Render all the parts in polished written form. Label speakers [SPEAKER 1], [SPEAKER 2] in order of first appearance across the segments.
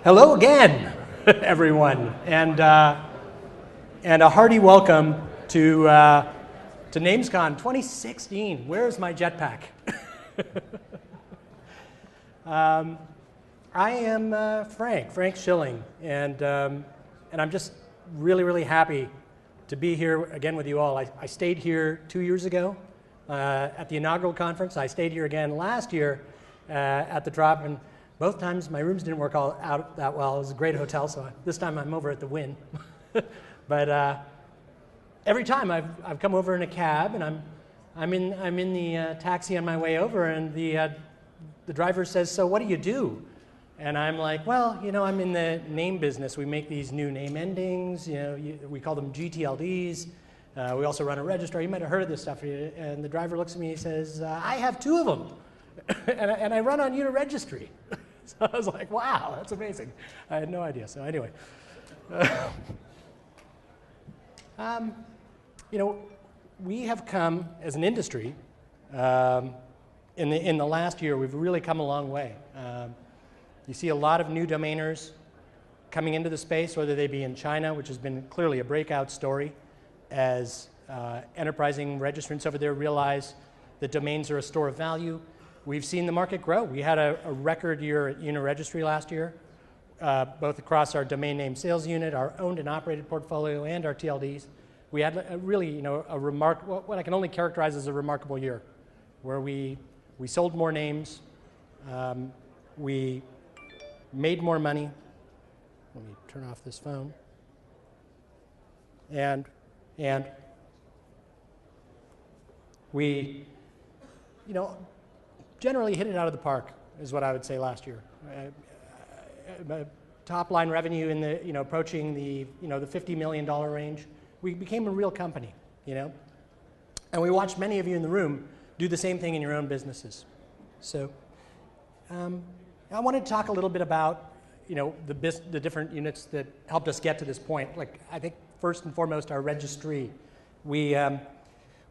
[SPEAKER 1] Hello again, everyone, and a hearty welcome to NamesCon 2016. Where's my jetpack? I am Frank Schilling, and I'm just really happy to be here again with you all. I stayed here 2 years ago at the inaugural conference. I stayed here again last year at the Drop, and both times my rooms didn't work out that well. It was a great hotel, so this time I'm over at the Wynn. But every time I've come over in a cab, and I'm in the taxi on my way over, and the driver says, "So what do you do?" And I'm like, "Well, you know, I'm in the name business. We make these new name endings. You know, we call them GTLDs. We also run a registrar. You might have heard of this stuff." And the driver looks at me and says, "I have 2 of them, and I run on Uniregistry." So I was like, "Wow, that's amazing." I had no idea. So anyway, you know, we have come as an industry in the last year. We've really come a long way. You see a lot of new domainers coming into the space, whether they be in China, which has been clearly a breakout story, as enterprising registrants over there realize that domains are a store of value. We've seen the market grow. We had a record year at Uniregistry last year, both across our domain name sales unit, our owned and operated portfolio, and our TLDs. We had a really, you know, what I can only characterize as a remarkable year, where we sold more names, we made more money. Let me turn off this phone. And we, you know, generally hit it out of the park, is what I would say last year. Top line revenue in the, you know, approaching the, you know, the $50 million range. We became a real company, you know. And we watched many of you in the room do the same thing in your own businesses. So I wanted to talk a little bit about, you know, the different units that helped us get to this point. Like, I think first and foremost, our registry. We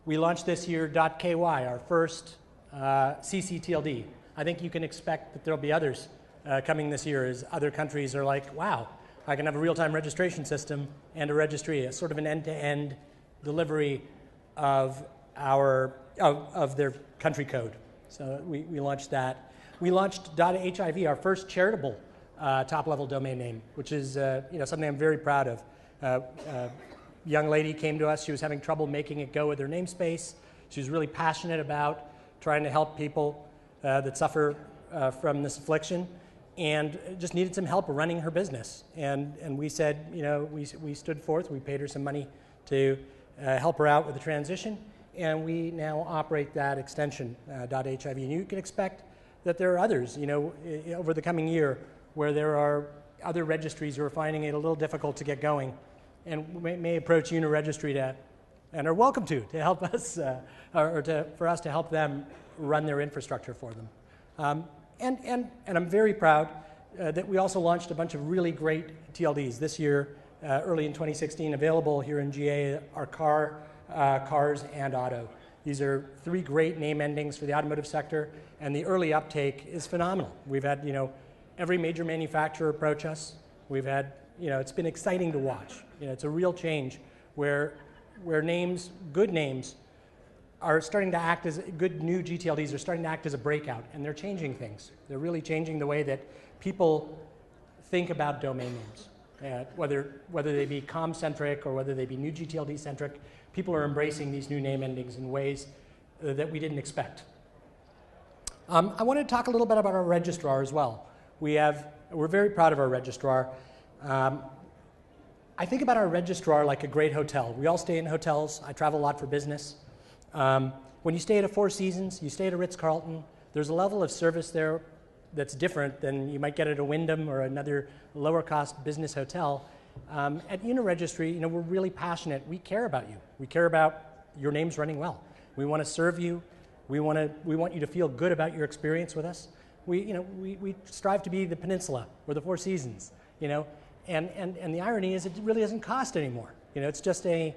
[SPEAKER 1] launched this year .ky, our first CCTLD. I think you can expect that there'll be others coming this year, as other countries are like, wow, I can have a real-time registration system and a registry, a sort of an end-to-end delivery of their country code. So we launched that. We launched .hiv, our first charitable top-level domain name, which is you know, something I'm very proud of. A young lady came to us. She was having trouble making it go with her namespace. She was really passionate about trying to help people that suffer from this affliction, and just needed some help running her business. And we said, you know, we stood forth. We paid her some money to help her out with the transition, and we now operate that extension, .hiv. And you can expect that there are others, you know, over the coming year, where there are other registries who are finding it a little difficult to get going, and may approach Uniregistry and are welcome to help us, for us to help them run their infrastructure for them. And I'm very proud that we also launched a bunch of really great TLDs this year, early in 2016, available here in GA, our cars, and auto. These are 3 great name endings for the automotive sector, and the early uptake is phenomenal. We've had, you know, every major manufacturer approach us. We've had, you know, it's been exciting to watch. You know, it's a real change where names, good names, are starting to act as good new GTLDs are starting to act as a breakout, and they're changing things. They're really changing the way that people think about domain names, whether they be com-centric or whether they be new GTLD-centric. People are embracing these new name endings in ways that we didn't expect. I want to talk a little bit about our registrar as well. We're very proud of our registrar. I think about our registrar like a great hotel. We all stay in hotels. I travel a lot for business. When you stay at a Four Seasons, you stay at a Ritz-Carlton, there's a level of service there that's different than you might get at a Wyndham or another lower-cost business hotel. At Uniregistry, you know, we're really passionate. We care about you. We care about your names running well. We want to serve you. We want you to feel good about your experience with us. We strive to be the Peninsula or the Four Seasons, you know, and the irony is it really doesn't cost anymore. You know, it's just a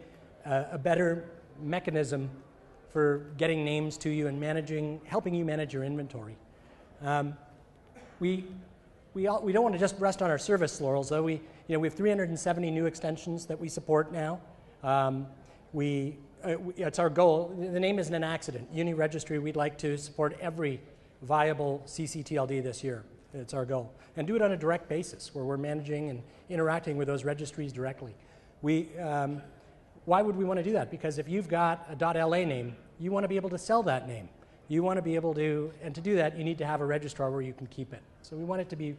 [SPEAKER 1] better mechanism for getting names to you and helping you manage your inventory. We we don't want to just rest on our service laurels, though. We have 370 new extensions that we support now. It's our goal. The name isn't an accident. Uniregistry, we'd like to support every viable CCTLD this year. It's our goal. And do it on a direct basis, where we're managing and interacting with those registries directly. Why would we want to do that? Because if you've got a .la name, you want to be able to sell that name. You want to be able to, and to do that, you need to have a registrar where you can keep it. So we want it to be,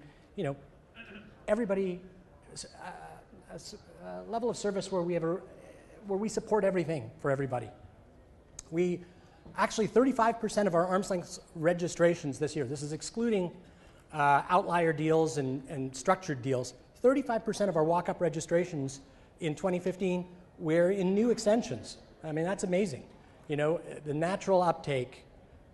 [SPEAKER 1] everybody, a level of service where we support everything for everybody. Actually, 35% of our arm's length registrations this year, this is excluding outlier deals and structured deals, 35% of our walk-up registrations in 2015 were in new extensions. I mean, that's amazing. The natural uptake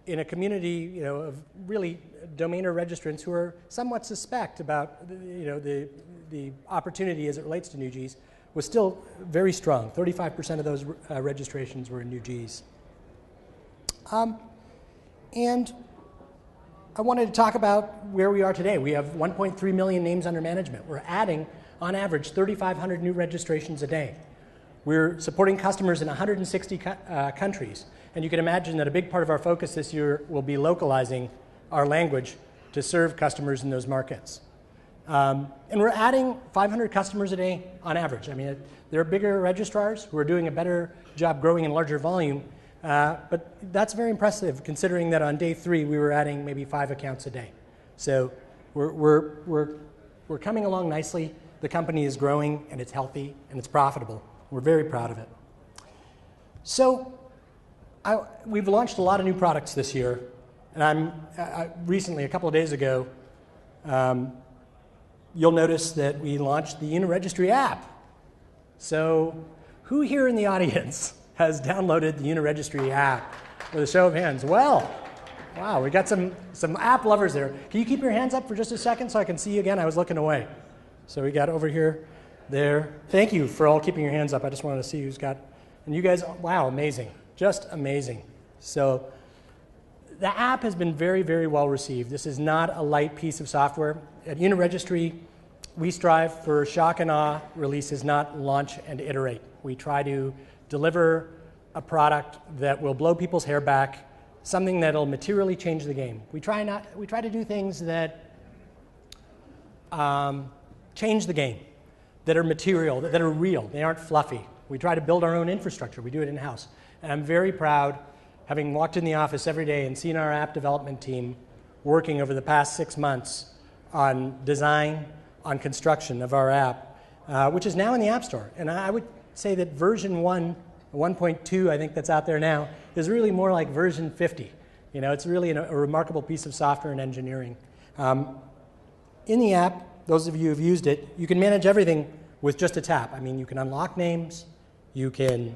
[SPEAKER 1] in a community, of really domainer registrants who are somewhat suspect about, the opportunity as it relates to new Gs was still very strong. 35% of those registrations were in new Gs. And I wanted to talk about where we are today. We have 1.3 million names under management. We're adding, on average, 3,500 new registrations a day. We're supporting customers in 160 countries. And you can imagine that a big part of our focus this year will be localizing our language to serve customers in those markets. And we're adding 500 customers a day on average. I mean, there are bigger registrars who are doing a better job growing in larger volume, but that's very impressive considering that on day 3 we were adding maybe 5 accounts a day. So we're coming along nicely. The company is growing and it's healthy and it's profitable. We're very proud of it. So we've launched a lot of new products this year, and recently, a couple of days ago, you'll notice that we launched the Uniregistry app. So who here in the audience has downloaded the Uniregistry app? With a show of hands. Well, wow, we got some app lovers there. Can you keep your hands up for just a second so I can see you again? I was looking away. So we got over here, there. Thank you for all keeping your hands up. I just wanted to see who's got, and you guys, wow, amazing. Just amazing. So the app has been very, very well received. This is not a light piece of software. At Uniregistry, we strive for shock and awe releases, not launch and iterate. We try to deliver a product that will blow people's hair back, something that'll materially change the game. We try to do things that change the game, that are material, that are real. They aren't fluffy. We try to build our own infrastructure. We do it in-house. And I'm very proud, having walked in the office every day and seen our app development team working over the past 6 months on design, on construction of our app, which is now in the App Store. And I would say that version 1.2, I think that's out there now, is really more like version 50. It's really a remarkable piece of software and engineering. In the app, those of you who've used it, you can manage everything with just a tap. I mean, you can unlock names, you can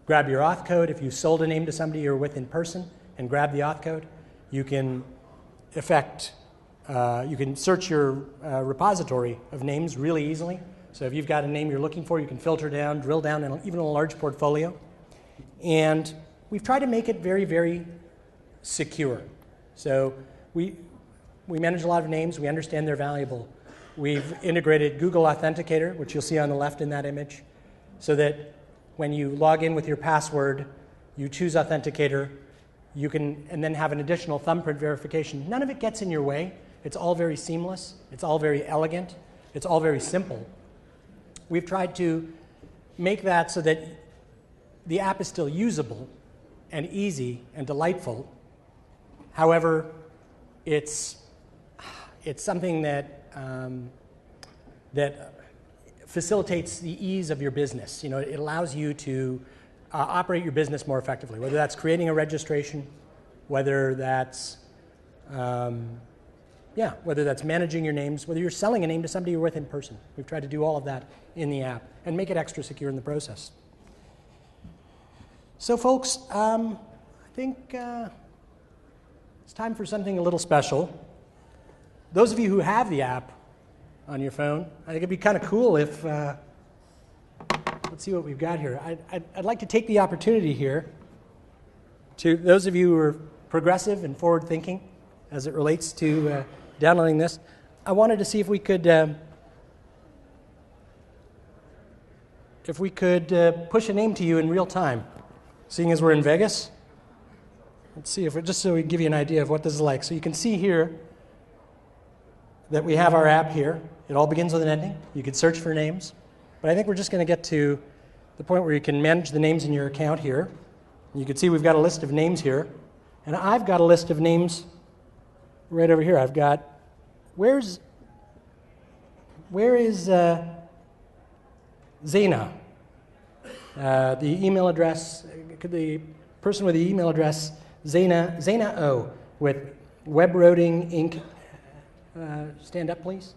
[SPEAKER 1] grab your auth code if you sold a name to somebody you're with in person and grab the auth code. You can you can search your repository of names really easily. So if you've got a name you're looking for, you can filter down, drill down, and even a large portfolio. And we've tried to make it very, very secure. So we manage a lot of names. We understand they're valuable. We've integrated Google Authenticator, which you'll see on the left in that image, so that when you log in with your password, you choose Authenticator, you can, and then have an additional thumbprint verification. None of it gets in your way. It's all very seamless. It's all very elegant. It's all very simple. We've tried to make that so that the app is still usable and easy and delightful. However, it's something that that facilitates the ease of your business. It allows you to operate your business more effectively, whether that's creating a registration, whether that's whether that's managing your names, whether you're selling a name to somebody you're with in person. We've tried to do all of that in the app and make it extra secure in the process. So folks, I think it's time for something a little special. Those of you who have the app on your phone, I think it'd be kind of cool if, let's see what we've got here. I'd like to take the opportunity here to those of you who are progressive and forward-thinking as it relates to downloading this. I wanted to see if we could push a name to you in real time, seeing as we're in Vegas. Let's see if just so we can give you an idea of what this is like. So you can see here that we have our app here. It all begins with an ending. You could search for names, but I think we're just going to get to the point where you can manage the names in your account here. You can see we've got a list of names here, and I've got a list of names right over here. I've got where is Zena? The email address, the person with the email address Zena O with Web Routing Inc. Stand up, please.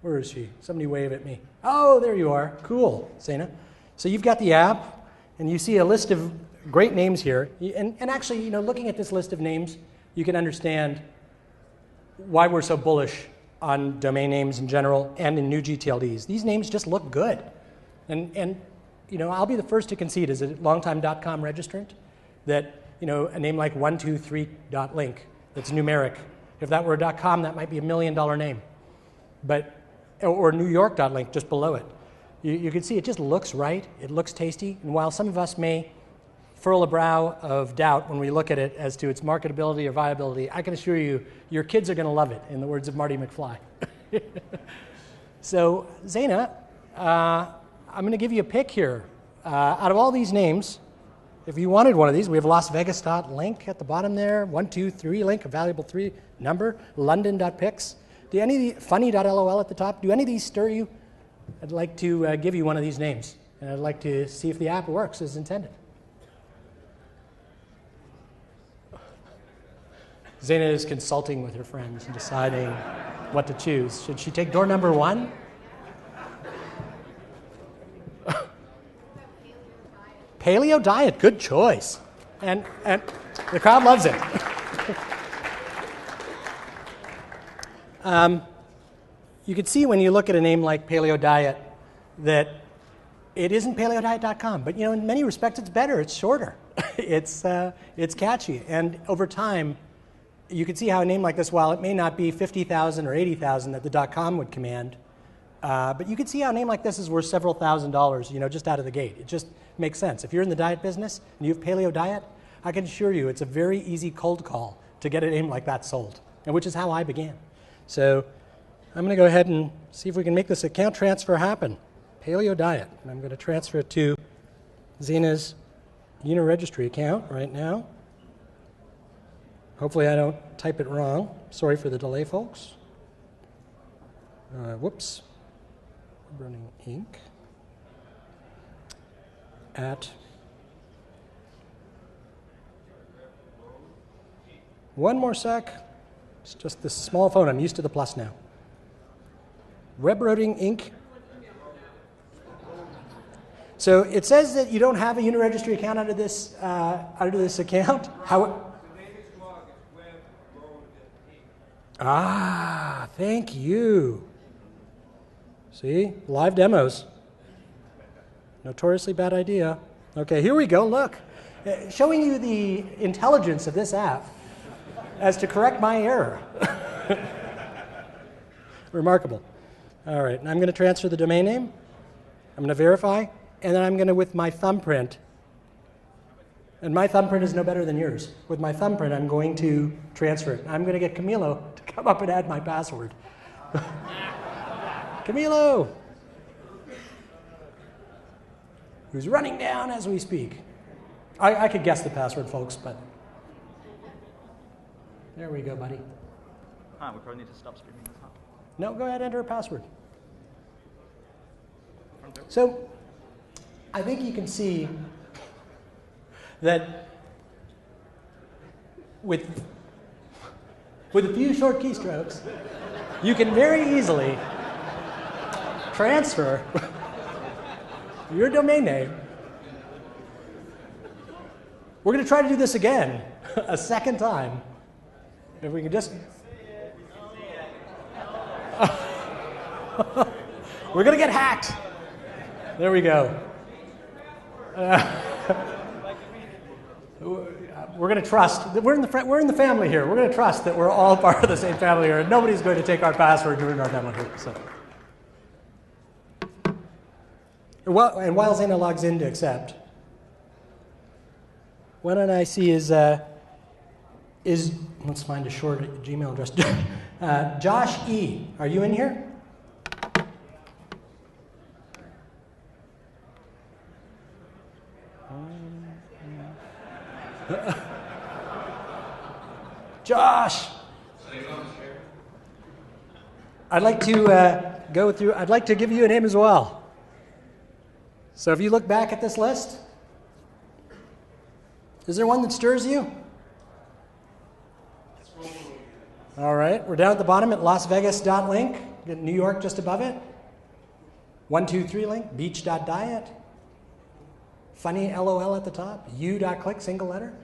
[SPEAKER 1] Where is she? Somebody wave at me. Oh, there you are. Cool, Zena. So you've got the app, and you see a list of great names here. And actually, you know, looking at this list of names, you can understand why we're so bullish on domain names in general and in new GTLDs. These names just look good. And you know, I'll be the first to concede as a longtime .com registrant that, you know, a name like 123.link that's numeric, if that were a .com, that might be $1 million name. But, or New York.link just below it. You can see it just looks right, it looks tasty, and while some of us may furl a brow of doubt when we look at it as to its marketability or viability, I can assure you, your kids are going to love it, in the words of Marty McFly. So, Zena, I'm going to give you a pick here. Out of all these names, if you wanted one of these, we have Las Vegas.link at the bottom there, 123 link, a valuable 3 number, London.pics. Do any of the funny.lol at the top, do any of these stir you? I'd like to give you one of these names, and I'd like to see if the app works as intended. Zena is consulting with her friends and deciding what to choose. Should she take door number 1? Paleo diet, good choice. And the crowd loves it. You can see when you look at a name like Paleo Diet that it isn't paleodiet.com, but you know, in many respects it's better, it's shorter. It's catchy, and over time you can see how a name like this, while it may not be 50,000 or 80,000 that the .com would command, but you can see how a name like this is worth several $1,000s, you know, just out of the gate. It just makes sense. If you're in the diet business and you have Paleo Diet, I can assure you it's a very easy cold call to get a name like that sold, and which is how I began. So I'm going to go ahead and see if we can make this account transfer happen. Paleo Diet, and I'm going to transfer it to Zena's Uniregistry account right now. Hopefully I don't type it wrong. Sorry for the delay, folks. Whoops. Running Inc. At one more sec. It's just this small phone. I'm used to the plus now. Web Routing Inc. So it says that you don't have a Uniregistry account under this account. Thank you. See, live demos. Notoriously bad idea. Okay, here we go. Look, showing you the intelligence of this app as to correct my error. Remarkable. All right, and I'm going to transfer the domain name. I'm going to verify, and then I'm going to, with my thumbprint, and my thumbprint is no better than yours. With my thumbprint, I'm going to transfer it. I'm going to get Camilo to come up and add my password. Camilo, who's running down as we speak. I could guess the password, folks, but there we go, buddy.
[SPEAKER 2] We probably need to stop streaming this, huh?
[SPEAKER 1] No, go ahead, enter a password. So I think you can see that with a few short keystrokes, you can very easily transfer your domain name. We're going to try to do this again, a second time. If we can just... We're going to get hacked. There we go. we're going to trust that we're in the family here. We're going to trust that we're all part of the same family here, and nobody's going to take our password during our demo here. So, and while Zena logs in to accept, why don't I see is let's find a short Gmail address. Josh E, are you in here? Josh, I'd like to go through. I'd like to give you a name as well. So if you look back at this list, is there one that stirs you? All right, we're down at the bottom at lasvegas.link. Get New York just above it. 123 link, beach.diet. Funny LOL at the top. U.click, single letter.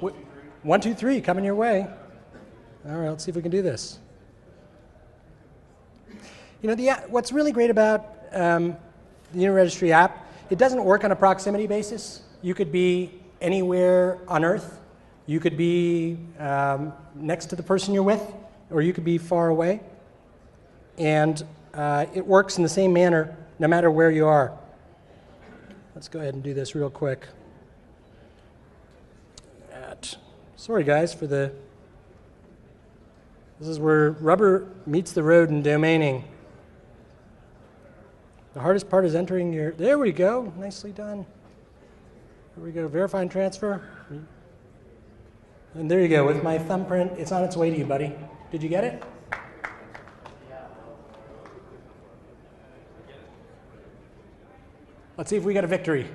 [SPEAKER 1] What, 123 coming your way. All right, let's see if we can do this. You know, what's really great about the Uniregistry app, it doesn't work on a proximity basis. You could be anywhere on Earth. You could be next to the person you're with, or you could be far away. And it works in the same manner no matter where you are. Let's go ahead and do this real quick. Sorry guys for the... This is where rubber meets the road in domaining. The hardest part is entering your... There we go. Nicely done. Here we go. Verify and transfer. And there you go. With my thumbprint, it's on its way to you, buddy. Did you get it? Let's see if we got a victory.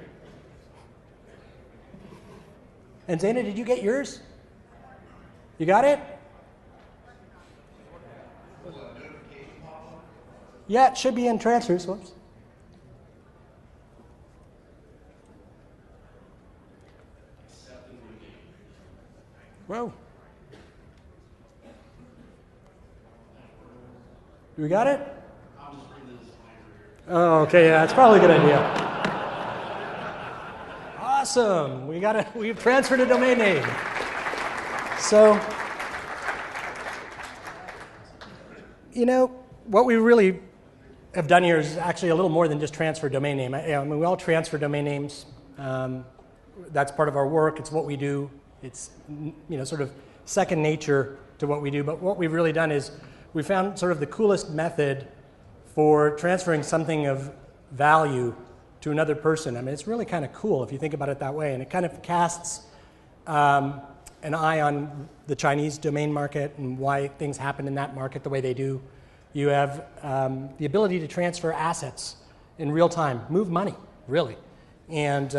[SPEAKER 1] And Zaina, did you get yours? You got it? Yeah, it should be in transfers. Whoops. Whoa. We got it? Oh, okay, yeah, that's probably a good idea. Awesome. We've transferred a domain name. So, you know, what we really have done here is actually a little more than just transfer domain name. I mean, we all transfer domain names. That's part of our work. It's what we do. It's, you know, sort of second nature to what we do. But what we've really done is we found sort of the coolest method for transferring something of value to another person. I mean, it's really kind of cool if you think about it that way. And it kind of casts an eye on the Chinese domain market and why things happen in that market the way they do. You have the ability to transfer assets in real time, move money, really, and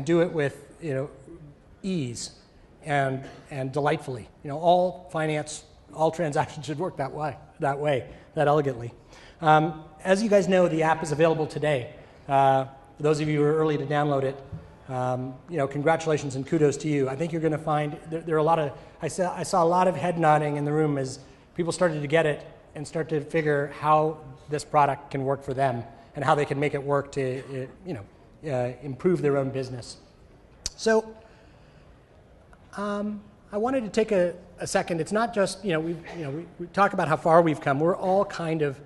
[SPEAKER 1] do it with, you know, ease and delightfully. You know, all finance, all transactions should work that way, that elegantly. As you guys know, the app is available today. For those of you who are early to download it, you know, congratulations and kudos to you. I think you're going to find there are a lot of, I saw a lot of head nodding in the room as people started to get it and start to figure how this product can work for them and how they can make it work to, you know, improve their own business. So I wanted to take a second. It's not just, you know, we talk about how far we've come. We're all kind of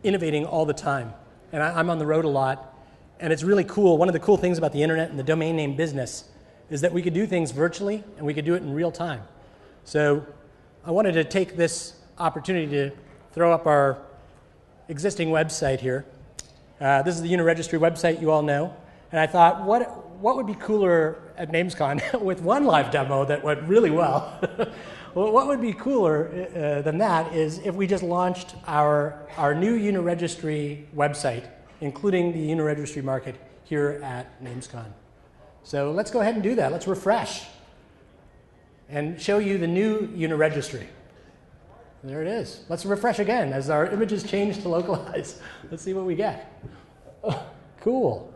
[SPEAKER 1] innovating all the time. And I'm on the road a lot, and it's really cool. One of the cool things about the internet and the domain name business is that we could do things virtually, and we could do it in real time. So I wanted to take this opportunity to throw up our existing website here. This is the Uniregistry website you all know. And I thought, what would be cooler at NamesCon with one live demo that went really well? Well, what would be cooler than that is if we just launched our new Uniregistry website, including the Uniregistry market here at NamesCon. So let's go ahead and do that. Let's refresh and show you the new Uniregistry. There it is. Let's refresh again as our images change to localize. Let's see what we get. Oh, cool.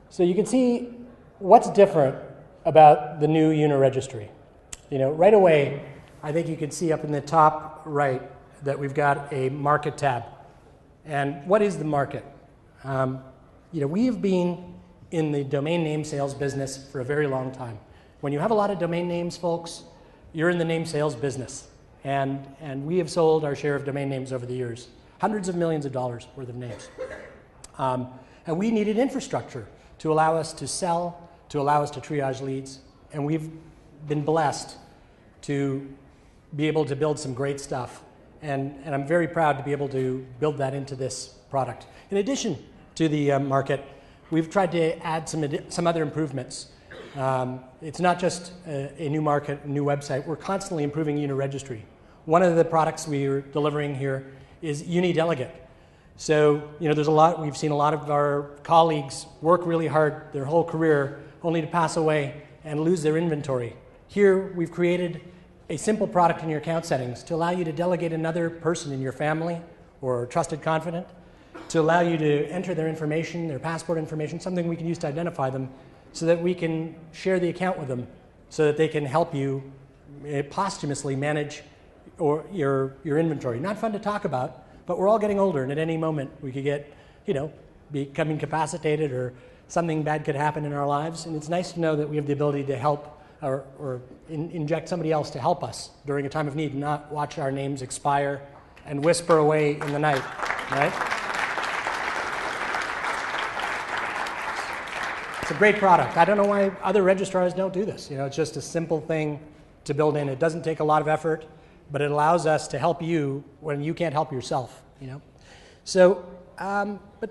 [SPEAKER 1] So you can see what's different about the new Uniregistry. You know, right away, I think you can see up in the top right that we've got a market tab. And what is the market? We have been in the domain name sales business for a very long time. When you have a lot of domain names, folks, you're in the name sales business. And we have sold our share of domain names over the years, hundreds of millions of dollars worth of names. And we needed infrastructure to allow us to sell, to allow us to triage leads. And we've been blessed to be able to build some great stuff. And I'm very proud to be able to build that into this product. In addition to the market, we've tried to add some other improvements. It's not just a new market, a new website. We're constantly improving Uniregistry. One of the products we're delivering here is UniDelegate. So, we've seen a lot of our colleagues work really hard their whole career only to pass away and lose their inventory. Here, we've created a simple product in your account settings to allow you to delegate another person in your family or trusted confidant, to allow you to enter their information, their passport information, something we can use to identify them, so that we can share the account with them, so that they can help you posthumously manage your inventory. Not fun to talk about, but we're all getting older, and at any moment we could get, become incapacitated, or something bad could happen in our lives. And it's nice to know that we have the ability to help or inject somebody else to help us during a time of need, and not watch our names expire and whisper away in the night, right? It's a great product. I don't know why other registrars don't do this. It's just a simple thing to build in. It doesn't take a lot of effort, but it allows us to help you when you can't help yourself. So, but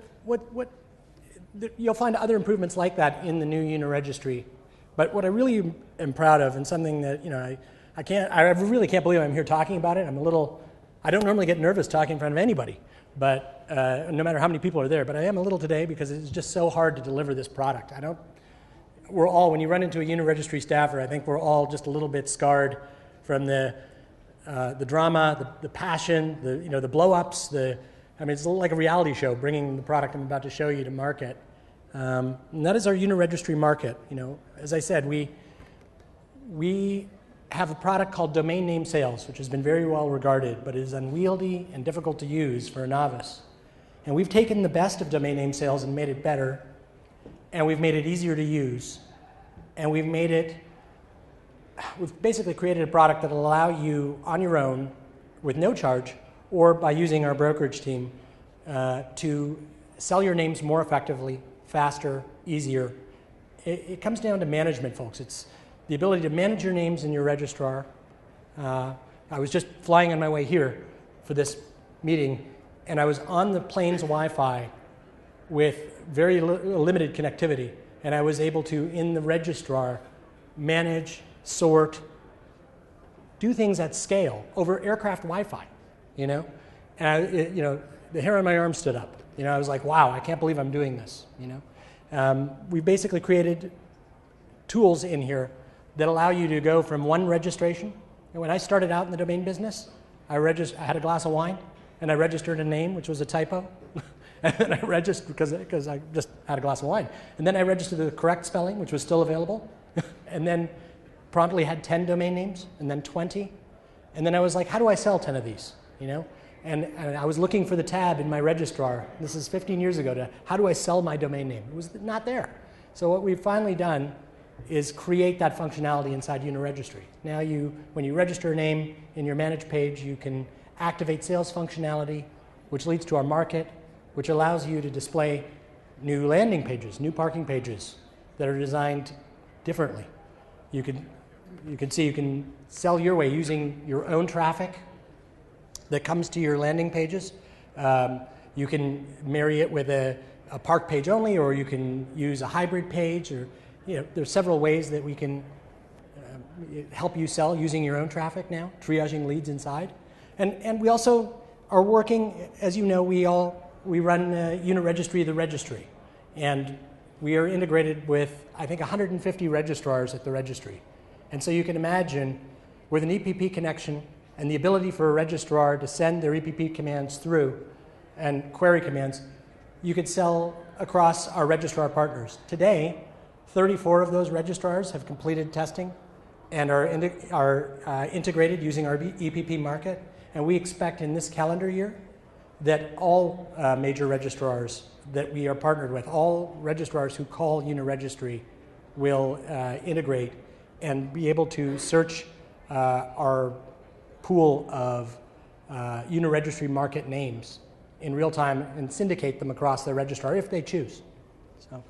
[SPEAKER 1] you'll find other improvements like that in the new Uniregistry. But what I really am proud of, and something that I really can't believe I'm here talking about it. I don't normally get nervous talking in front of anybody, but no matter how many people are there. But I am a little today because it's just so hard to deliver this product. When you run into a Uniregistry staffer, I think we're all just a little bit scarred from the drama, the passion, the blow-ups. It's like a reality show, bringing the product I'm about to show you to market. And that is our Uniregistry market. As I said, we have a product called domain name sales, which has been very well regarded, but is unwieldy and difficult to use for a novice. And we've taken the best of domain name sales and made it better, and we've made it easier to use, and we've basically created a product that will allow you on your own, with no charge, or by using our brokerage team, to sell your names more effectively, faster, easier. It comes down to management, folks. It's the ability to manage your names in your registrar. I was just flying on my way here for this meeting, and I was on the plane's Wi-Fi with very limited connectivity, and I was able to, in the registrar, manage, sort, do things at scale over aircraft Wi-Fi, And the hair on my arm stood up. I was like, wow, I can't believe I'm doing this, We basically created tools in here that allow you to go from one registration. And when I started out in the domain business, I had a glass of wine, and I registered a name, which was a typo. And then I registered because I just had a glass of wine. And then I registered the correct spelling, which was still available. And then promptly had 10 domain names, and then 20. And then I was like, how do I sell 10 of these, And I was looking for the tab in my registrar. This is 15 years ago to how do I sell my domain name? It was not there. So what we've finally done is create that functionality inside Uniregistry. Now when you register a name in your manage page, you can activate sales functionality, which leads to our market, which allows you to display new landing pages, new parking pages that are designed differently. You can see you can sell your way using your own traffic that comes to your landing pages. You can marry it with a park page only, or you can use a hybrid page, or there's several ways that we can help you sell using your own traffic now, triaging leads inside. And we also are working, as you know, we run Uniregistry, the registry, and we are integrated with, I think, 150 registrars at the registry. And so you can imagine, with an EPP connection and the ability for a registrar to send their EPP commands through and query commands, you could sell across our registrar partners. Today, 34 of those registrars have completed testing and are integrated using our EPP market. And we expect in this calendar year that all major registrars that we are partnered with, all registrars who call Uniregistry, will integrate and be able to search our pool of Uniregistry market names in real time and syndicate them across their registrar if they choose. So,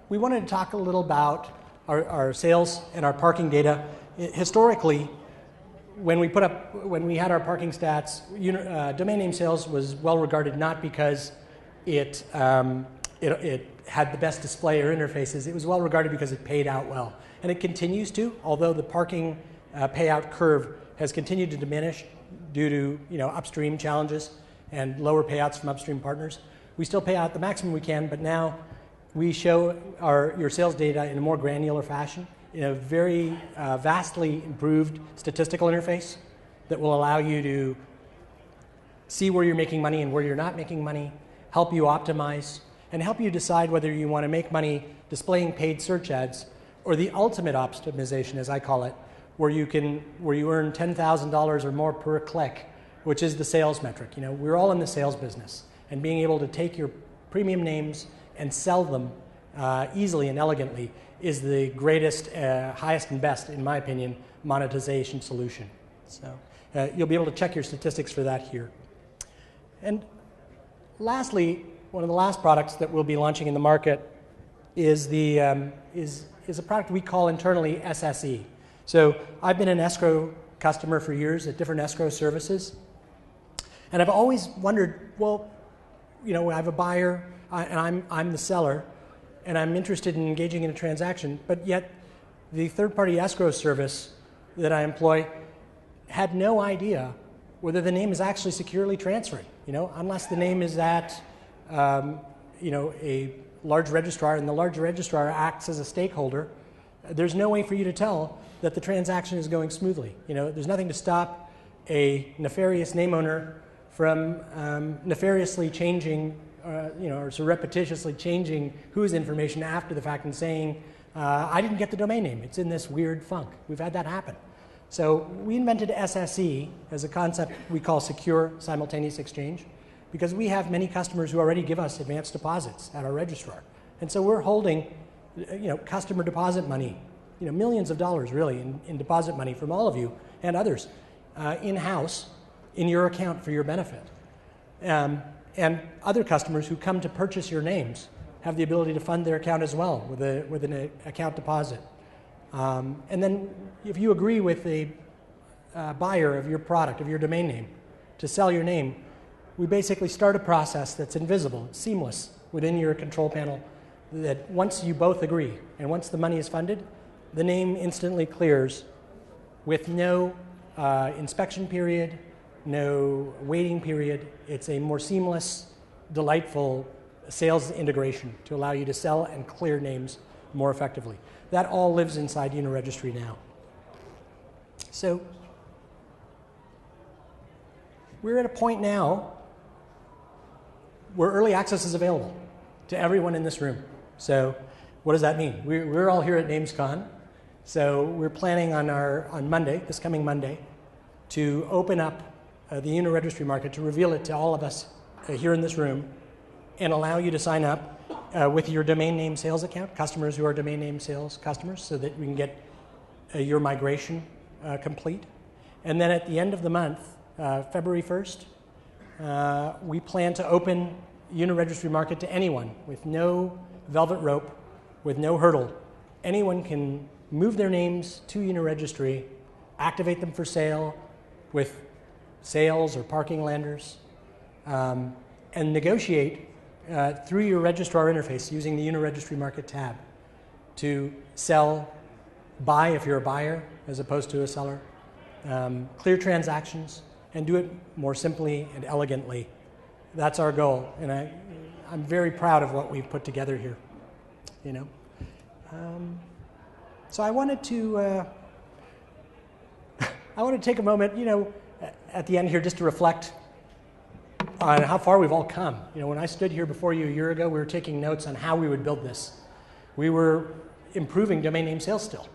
[SPEAKER 1] we wanted to talk a little about our sales and our parking data. Historically, when we had our parking stats, domain name sales was well regarded not because it had the best display or interfaces. It was well regarded because it paid out well, and it continues to. Although the parking payout curve has continued to diminish due to upstream challenges and lower payouts from upstream partners, we still pay out the maximum we can. But now we show your sales data in a more granular fashion, in a very vastly improved statistical interface that will allow you to see where you're making money and where you're not making money, help you optimize, and help you decide whether you want to make money displaying paid search ads or the ultimate optimization, as I call it, where you earn $10,000 or more per click, which is the sales metric. We're all in the sales business, and being able to take your premium names and sell them easily and elegantly is the greatest, highest and best, in my opinion, monetization solution. So you'll be able to check your statistics for that here. And lastly, one of the last products that we'll be launching in the market is a product we call internally SSE. So I've been an escrow customer for years at different escrow services, and I've always wondered, well, I have a buyer and I'm the seller, and I'm interested in engaging in a transaction, but yet the third-party escrow service that I employ had no idea whether the name is actually securely transferred. Unless the name is at a large registrar, and the large registrar acts as a stakeholder, there's no way for you to tell that the transaction is going smoothly. There's nothing to stop a nefarious name owner from nefariously changing, or surreptitiously changing whose information after the fact and saying, I didn't get the domain name. It's in this weird funk. We've had that happen. So we invented SSE as a concept we call Secure Simultaneous Exchange, because we have many customers who already give us advanced deposits at our registrar. And so we're holding customer deposit money, millions of dollars really in deposit money from all of you and others in-house in your account for your benefit. And other customers who come to purchase your names have the ability to fund their account as well with an account deposit. And then if you agree with a buyer of your product, of your domain name, to sell your name, we basically start a process that's invisible, seamless within your control panel, that once you both agree and once the money is funded, the name instantly clears with no inspection period, no waiting period. It's a more seamless, delightful sales integration to allow you to sell and clear names more effectively. That all lives inside Uniregistry now. So we're at a point now where early access is available to everyone in this room. So what does that mean? We're all here at NamesCon. So we're planning on Monday, this coming Monday, to open up the Uniregistry market, to reveal it to all of us here in this room, and allow you to sign up with your domain name sales account, customers who are domain name sales customers, so that we can get your migration complete. And then at the end of the month, February 1st, we plan to open Uniregistry market to anyone with no velvet rope, with no hurdle. Anyone can move their names to Uniregistry, activate them for sale with sales or parking landers, and negotiate through your registrar interface using the Uniregistry Market tab to sell, buy if you're a buyer as opposed to a seller, clear transactions, and do it more simply and elegantly. That's our goal, and I'm very proud of what we've put together here. So I wanted to take a moment, at the end here, just to reflect on how far we've all come. When I stood here before you a year ago, we were taking notes on how we would build this. We were improving domain name sales still.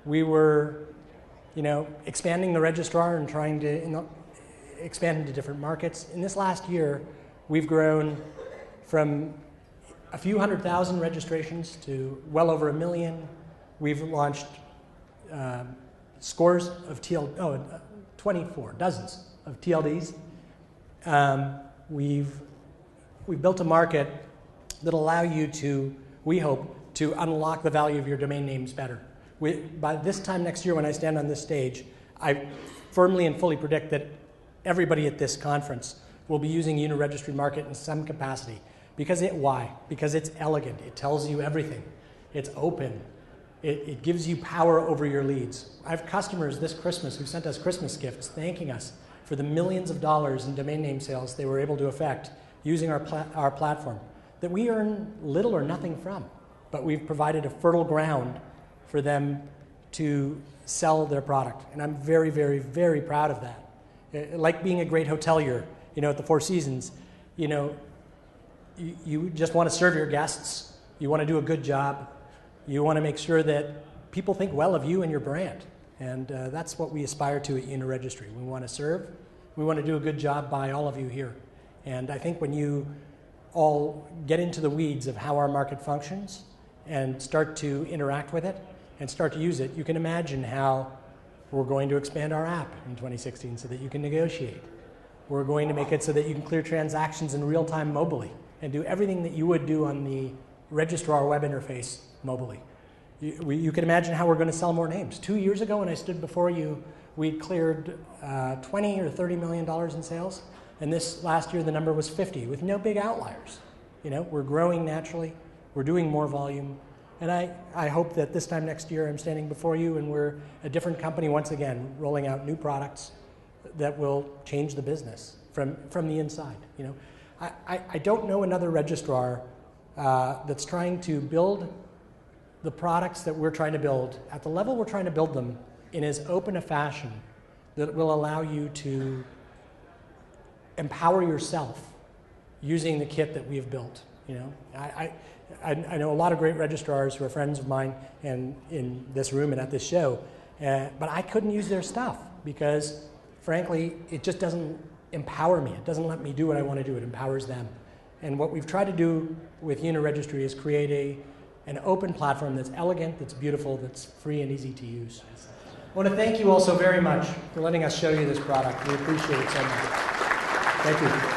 [SPEAKER 1] We were expanding the registrar and trying to expand into different markets. In this last year, we've grown from a few 100,000 registrations to well over 1 million. We've launched scores of 24, dozens of TLDs. We've built a market that'll allow you to, we hope, to unlock the value of your domain names better. By this time next year when I stand on this stage, I firmly and fully predict that everybody at this conference will be using Uniregistry Market in some capacity. Why? Because it's elegant. It tells you everything. It's open. It gives you power over your leads. I have customers this Christmas who sent us Christmas gifts thanking us for the millions of dollars in domain name sales they were able to effect using our platform that we earn little or nothing from. But we've provided a fertile ground for them to sell their product. And I'm very, very, very proud of that. Like being a great hotelier, at the Four Seasons, you just want to serve your guests. You want to do a good job. You want to make sure that people think well of you and your brand. And that's what we aspire to at Uniregistry. We want to serve. We want to do a good job by all of you here. And I think when you all get into the weeds of how our market functions and start to interact with it and start to use it, you can imagine how we're going to expand our app in 2016 so that you can negotiate. We're going to make it so that you can clear transactions in real time mobily and do everything that you would do on the registrar web interface mobily. You can imagine how we're going to sell more names. 2 years ago when I stood before you, we cleared $20 or $30 million in sales. And this last year, the number was 50 with no big outliers. We're growing naturally. We're doing more volume. And I hope that this time next year, I'm standing before you and we're a different company once again, rolling out new products that will change the business from the inside. I don't know another registrar that's trying to build the products that we're trying to build at the level we're trying to build them in as open a fashion that will allow you to empower yourself using the kit that we've built. I know a lot of great registrars who are friends of mine and in this room and at this show, but I couldn't use their stuff because, frankly, it just doesn't empower me. It doesn't let me do what I want to do. It empowers them. And what we've tried to do with Uniregistry is create an open platform that's elegant, that's beautiful, that's free and easy to use. I want to thank you all so very much for letting us show you this product. We appreciate it so much. Thank you.